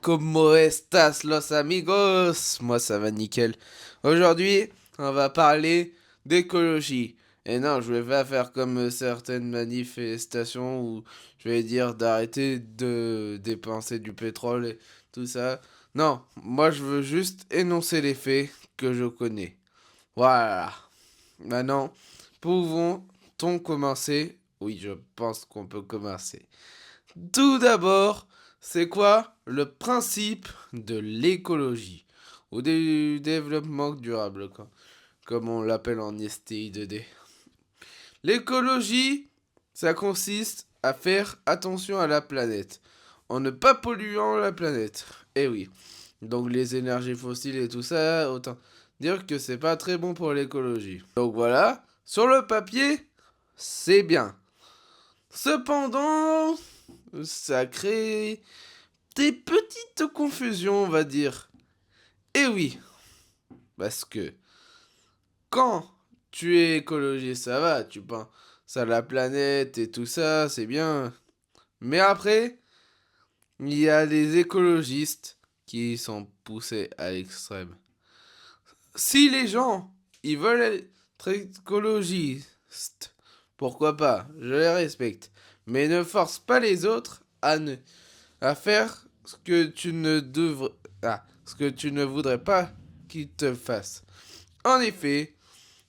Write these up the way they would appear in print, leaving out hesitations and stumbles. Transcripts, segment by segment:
Como estas los amigos? Moi ça va nickel. Aujourd'hui, on va parler d'écologie. Et non, je vais pas faire comme certaines manifestations où je vais dire d'arrêter de dépenser du pétrole et tout ça. Non, moi je veux juste énoncer les faits que je connais. Voilà. Maintenant, pouvons-on commencer? Oui, je pense qu'on peut commencer. Tout d'abord, c'est quoi le principe de l'écologie ou du développement durable, comme on l'appelle en STI 2D? L'écologie, ça consiste à faire attention à la planète, en ne pas polluant la planète. Eh oui. Donc les énergies fossiles et tout ça, autant dire que c'est pas très bon pour l'écologie. Donc voilà, sur le papier, c'est bien. Cependant, ça crée des petites confusions, on va dire. Et oui, parce que quand tu es écologiste, ça va, tu penses à la planète et tout ça, c'est bien. Mais après, il y a les écologistes qui sont poussés à l'extrême. Si les gens, ils veulent être écologistes, pourquoi pas, je les respecte. Mais ne force pas les autres à faire ce que tu ne devrais, ce que tu ne voudrais pas qu'ils te fassent. En effet,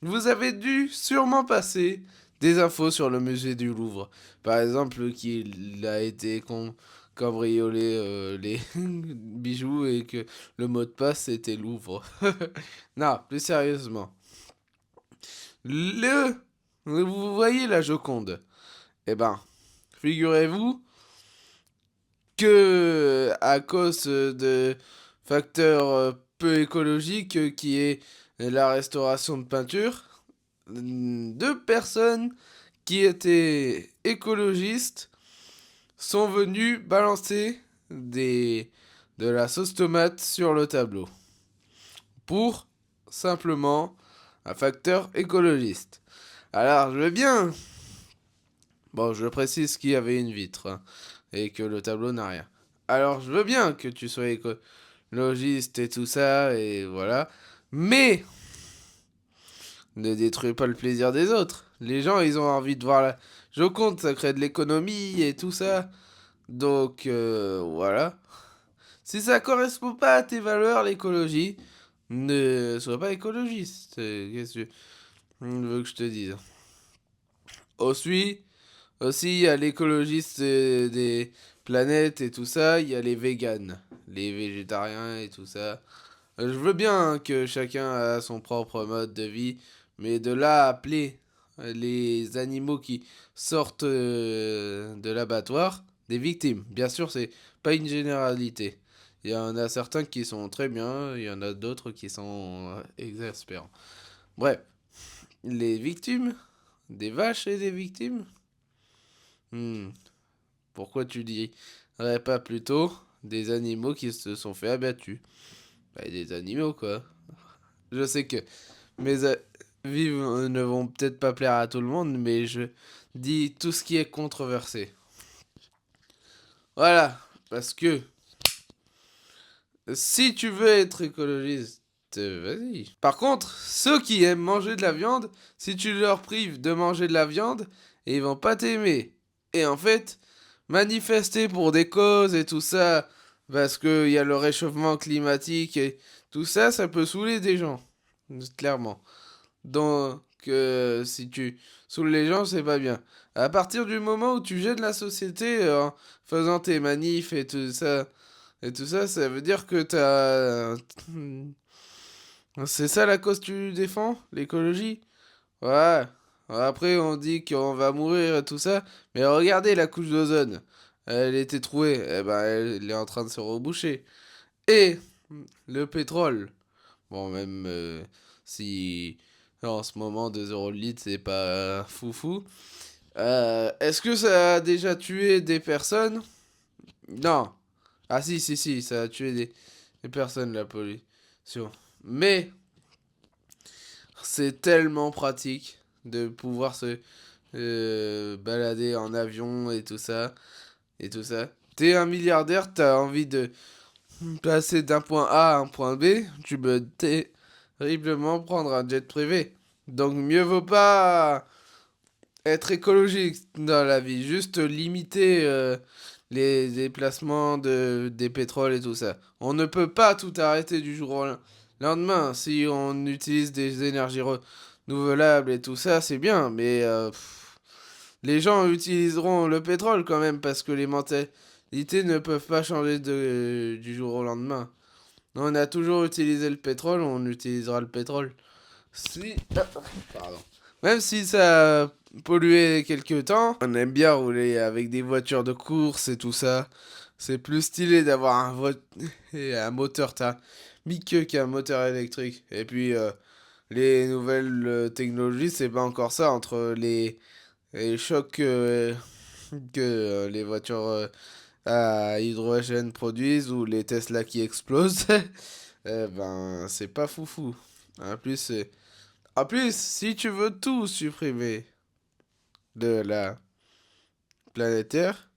vous avez dû sûrement passer des infos sur le musée du Louvre. Par exemple, qu'il a été cambriolé les bijoux et que le mot de passe était Louvre. Non, plus sérieusement. Vous voyez la Joconde? Eh ben, figurez-vous que à cause de facteurs peu écologiques qui est la restauration de peinture, deux personnes qui étaient écologistes sont venues balancer de la sauce tomate sur le tableau pour simplement un facteur écologiste. Alors je veux bien. Bon, je précise qu'il y avait une vitre, hein, et que le tableau n'a rien. Alors, je veux bien que tu sois écologiste et tout ça, et voilà. Mais, ne détruis pas le plaisir des autres. Les gens, ils ont envie de voir la Joconde, ça crée de l'économie et tout ça. Donc, voilà. Si ça correspond pas à tes valeurs, l'écologie, ne sois pas écologiste. Qu'est-ce que tu veux que je te dise? Aussi, il y a l'écologiste des planètes et tout ça, il y a les véganes, les végétariens et tout ça. Je veux bien, hein, que chacun a son propre mode de vie, mais de là à appeler les animaux qui sortent de l'abattoir des victimes. Bien sûr, c'est pas une généralité. Il y en a certains qui sont très bien, il y en a d'autres qui sont exaspérants. Bref, les victimes, des vaches et des victimes. Hmm. Pourquoi tu dirais pas plutôt des animaux qui se sont fait abattus? Bah, des animaux, quoi. Je sais que mes avis ne vont peut-être pas plaire à tout le monde, mais je dis tout ce qui est controversé. Voilà, parce que si tu veux être écologiste, vas-y. Par contre, ceux qui aiment manger de la viande, si tu leur prives de manger de la viande, ils vont pas t'aimer. Et en fait, manifester pour des causes et tout ça, parce qu'il y a le réchauffement climatique et tout ça, ça peut saouler des gens. Clairement. Donc, si tu saoules les gens, c'est pas bien. À partir du moment où tu gênes la société en faisant tes manifs et tout ça, ça veut dire que t'as. C'est ça la cause que tu défends? L'écologie? Ouais. Après, on dit qu'on va mourir et tout ça. Mais regardez la couche d'ozone. Elle était trouée. Eh ben, elle est en train de se reboucher. Et le pétrole. Bon, même si en ce moment 2 euros le litre, c'est pas foufou. Est-ce que ça a déjà tué des personnes? Non. Ah si, si, si, ça a tué des personnes, la pollution. Mais c'est tellement pratique de pouvoir se balader en avion et tout ça. Et tout ça. T'es un milliardaire, t'as envie passer d'un point A à un point B, tu peux terriblement prendre un jet privé. Donc mieux vaut pas être écologique dans la vie, juste limiter les déplacements des pétroles et tout ça. On ne peut pas tout arrêter du jour au lendemain. Si on utilise des énergies renouvelables et tout ça, c'est bien, mais les gens utiliseront le pétrole quand même parce que les mentalités ne peuvent pas changer du jour au lendemain. On a toujours utilisé le pétrole, on utilisera le pétrole. Si... Pardon. Même si ça a pollué quelques temps, on aime bien rouler avec des voitures de course et tout ça. C'est plus stylé d'avoir un moteur thermique qu'un moteur électrique. Et puis, les nouvelles technologies, c'est pas encore ça entre les chocs que les voitures à hydrogène produisent ou les Tesla qui explosent. Ben, c'est pas foufou. En plus, si tu veux tout supprimer de la planète Terre,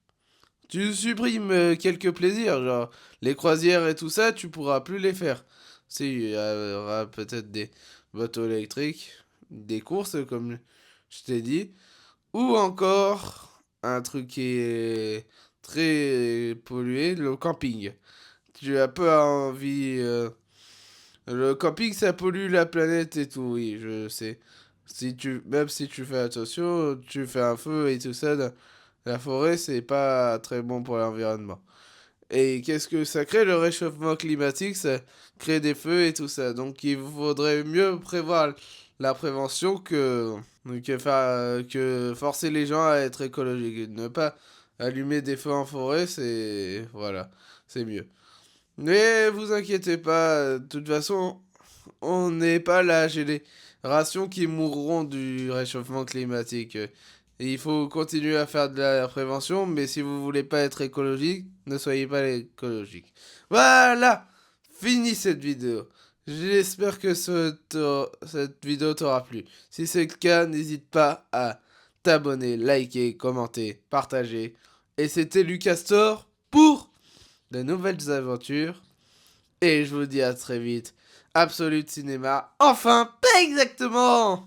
tu supprimes quelques plaisirs, genre les croisières et tout ça, tu pourras plus les faire. Si, il y aura peut-être des bateaux électriques, des courses, comme je t'ai dit, ou encore un truc qui est très pollué, le camping. Tu as pas envie. Le camping, ça pollue la planète et tout, oui, je sais. Même si tu fais attention, tu fais un feu et tout ça, dans la forêt, c'est pas très bon pour l'environnement. Et qu'est-ce que ça crée? Le réchauffement climatique, ça crée des feux et tout ça. Donc il faudrait mieux prévoir la prévention que forcer les gens à être écologiques. Ne pas allumer des feux en forêt, c'est... Voilà, c'est mieux. Mais vous inquiétez pas, de toute façon, on n'est pas la génération qui mourront du réchauffement climatique. Et il faut continuer à faire de la prévention, mais si vous voulez pas être écologique, ne soyez pas écologique. Voilà, fini cette vidéo. J'espère que cette vidéo t'aura plu. Si c'est le cas, n'hésite pas à t'abonner, liker, commenter, partager. Et c'était Lucastor pour de nouvelles aventures. Et je vous dis à très vite. Absolute Cinéma. Enfin, pas exactement!